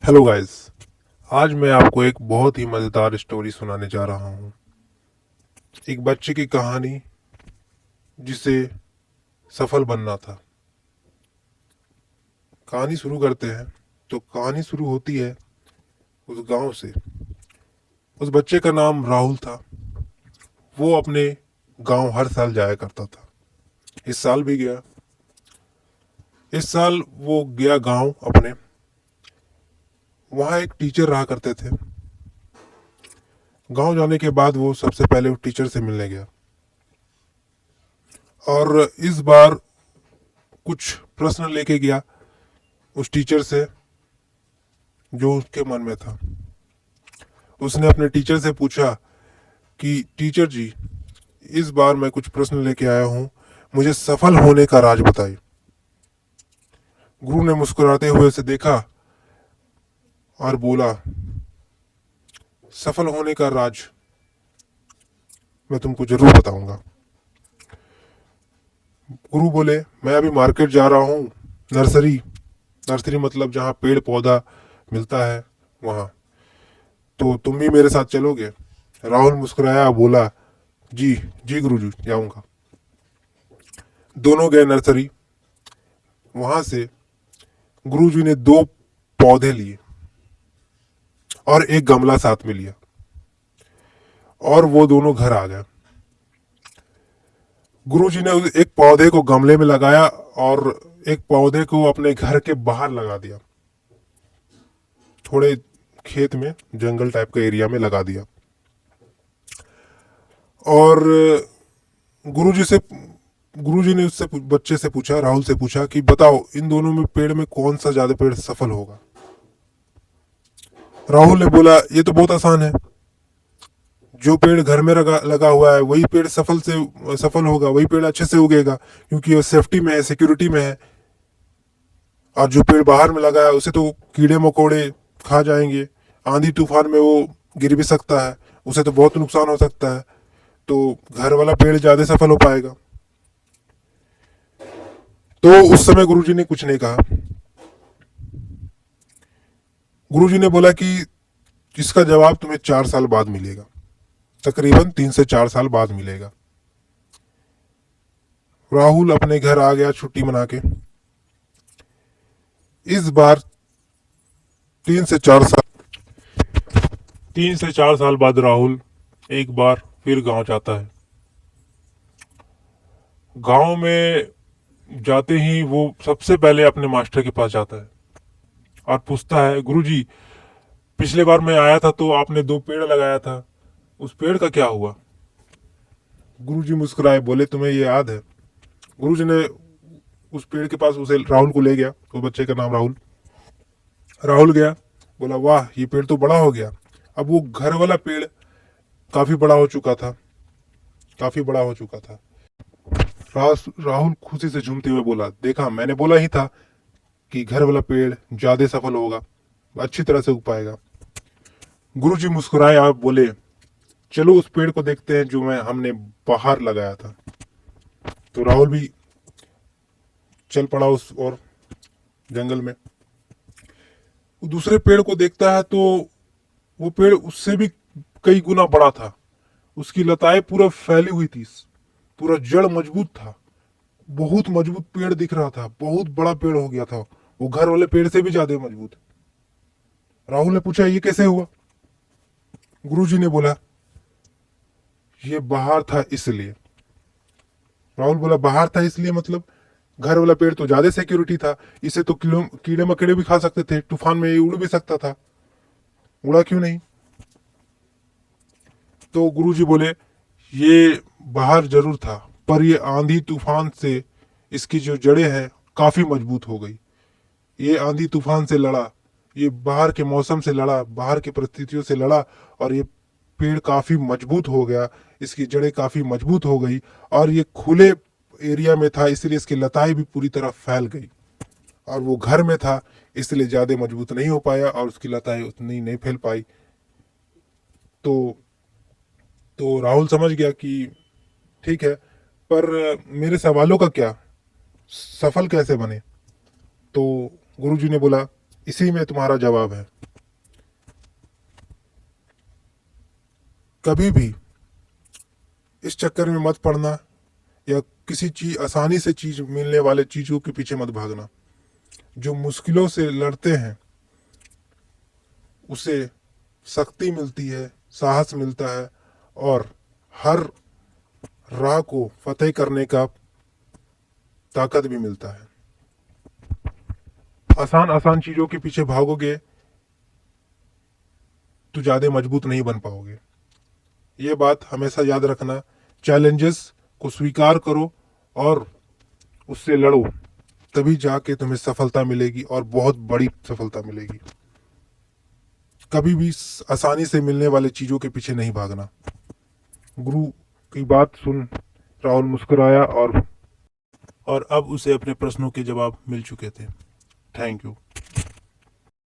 Hello guys. आज मैं आपको एक बहुत ही मज़ेदार स्टोरी सुनाने जा रहा हूँ। एक बच्चे की कहानी जिसे सफल बनना था। कहानी शुरू करते हैं। तो कहानी शुरू होती है उस गांव से। उस बच्चे का नाम राहुल था। वो अपने गांव हर साल जाया करता था। इस साल भी गया। इस साल वो गया गांव अपने। वहाँ एक टीचर रहा करते थे। गांव जाने के बाद वो सबसे पहले उस टीचर से मिलने गया और इस बार कुछ प्रश्न लेके गया उस टीचर से जो उसके मन में था। उसने अपने टीचर से पूछा कि टीचर जी, इस बार मैं कुछ प्रश्न लेके आया हूँ, मुझे सफल होने का राज बताइए। गुरु ने मुस्कुराते हुए उसे देखा और बोला, सफल होने का राज मैं तुमको जरूर बताऊंगा। गुरु बोले, मैं अभी मार्केट जा रहा हूँ। नर्सरी। नर्सरी मतलब जहाँ पेड़ पौधा मिलता है वहाँ। तो तुम भी मेरे साथ चलोगे? राहुल मुस्कुराया, बोला, जी जी गुरुजी, जाऊंगा। दोनों गए नर्सरी। वहां से गुरुजी ने दो पौधे लिए और एक गमला साथ में लिया और वो दोनों घर आ गए। गुरुजी ने एक पौधे को गमले में लगाया और एक पौधे को अपने घर के बाहर लगा दिया। थोड़े खेत में, जंगल टाइप का एरिया में लगा दिया। और गुरुजी से गुरुजी ने उससे बच्चे से पूछा, राहुल से पूछा कि बताओ इन दोनों में पेड़ में कौन सा ज्यादा पेड़ सफल होगा। राहुल ने बोला, ये तो बहुत आसान है। जो पेड़ घर में लगा हुआ है वही पेड़ सफल होगा, वही पेड़ अच्छे से उगेगा क्योंकि वो सेफ्टी में है, सिक्योरिटी में है। और जो पेड़ बाहर में लगा है उसे तो कीड़े मकोड़े खा जाएंगे। आंधी तूफान में वो गिर भी सकता है, उसे तो बहुत नुकसान हो सकता है। तो घर वाला पेड़ ज्यादा सफल हो पाएगा। तो उस समय गुरुजी ने कुछ नहीं कहा। गुरुजी ने बोला कि इसका जवाब तुम्हें 4 साल बाद मिलेगा। तकरीबन 3 से 4 साल बाद मिलेगा। राहुल अपने घर आ गया छुट्टी मना के। इस बार 3 से 4 साल 3 से 4 साल बाद राहुल एक बार फिर गांव जाता है। गांव में जाते ही वो सबसे पहले अपने मास्टर के पास जाता है और पूछता है, गुरुजी, पिछले बार मैं आया था तो आपने दो पेड़ लगाया था, उस पेड़ का क्या हुआ? गुरुजी मुस्कुराए, बोले, तुम्हें ये याद है? गुरुजी ने उस पेड़ के पास उसे राहुल को ले गया। उस बच्चे का नाम राहुल। राहुल गया, बोला, वाह, ये पेड़ तो बड़ा हो गया। अब वो घर वाला पेड़ काफी बड़ा हो चुका था। काफी बड़ा हो चुका था। राहुल खुशी से झूमते हुए बोला, देखा, मैंने बोला ही था कि घर वाला पेड़ ज्यादा सफल होगा, अच्छी तरह से उग पाएगा। गुरुजी मुस्कुराए और बोले, चलो उस पेड़ को देखते हैं जो हमने बाहर लगाया था। तो राहुल भी चल पड़ा उस और जंगल में। वो दूसरे पेड़ को देखता है तो वो पेड़ उससे भी कई गुना बड़ा था। उसकी लताएं पूरा फैली हुई थी। पूरा जड़ मजबूत था। बहुत मजबूत पेड़ दिख रहा था। बहुत बड़ा पेड़ हो गया था। वो घर वाले पेड़ से भी ज्यादा मजबूत। राहुल ने पूछा, ये कैसे हुआ? गुरुजी ने बोला, ये बाहर था इसलिए। राहुल बोला, बाहर था इसलिए मतलब? घर वाला पेड़ तो ज्यादा सिक्योरिटी था। इसे तो कीड़े मकीड़े भी खा सकते थे, तूफान में ये उड़ भी सकता था। उड़ा क्यों नहीं? तो गुरुजी बोले, ये बाहर जरूर था, पर ये आंधी तूफान से इसकी जो जड़ें हैं काफी मजबूत हो गई। ये आंधी तूफान से लड़ा, ये बाहर के मौसम से लड़ा, बाहर की परिस्थितियों से लड़ा और ये पेड़ काफी मजबूत हो गया। इसकी जड़ें काफी मजबूत हो गई और ये खुले एरिया में था इसलिए इसकी लताएं भी पूरी तरह फैल गई। और वो घर में था इसलिए ज्यादा मजबूत नहीं हो पाया और उसकी लताएं उतनी नहीं फैल पाई। तो राहुल समझ गया कि ठीक है, पर मेरे सवालों का क्या? सफल कैसे बने? तो गुरुजी ने बोला, इसी में तुम्हारा जवाब है। कभी भी इस चक्कर में मत पड़ना या किसी चीज आसानी से चीज मिलने वाले चीजों के पीछे मत भागना। जो मुश्किलों से लड़ते हैं उसे शक्ति मिलती है, साहस मिलता है और हर राह को फतेह करने का ताकत भी मिलता है। आसान आसान चीजों के पीछे भागोगे तो ज्यादा मजबूत नहीं बन पाओगे। ये बात हमेशा याद रखना। चैलेंजेस को स्वीकार करो और उससे लड़ो, तभी जाके तुम्हें सफलता मिलेगी और बहुत बड़ी सफलता मिलेगी। कभी भी आसानी से मिलने वाले चीजों के पीछे नहीं भागना। गुरु की बात सुन राहुल मुस्कुराया और अब उसे अपने प्रश्नों के जवाब मिल चुके थे। Thank you.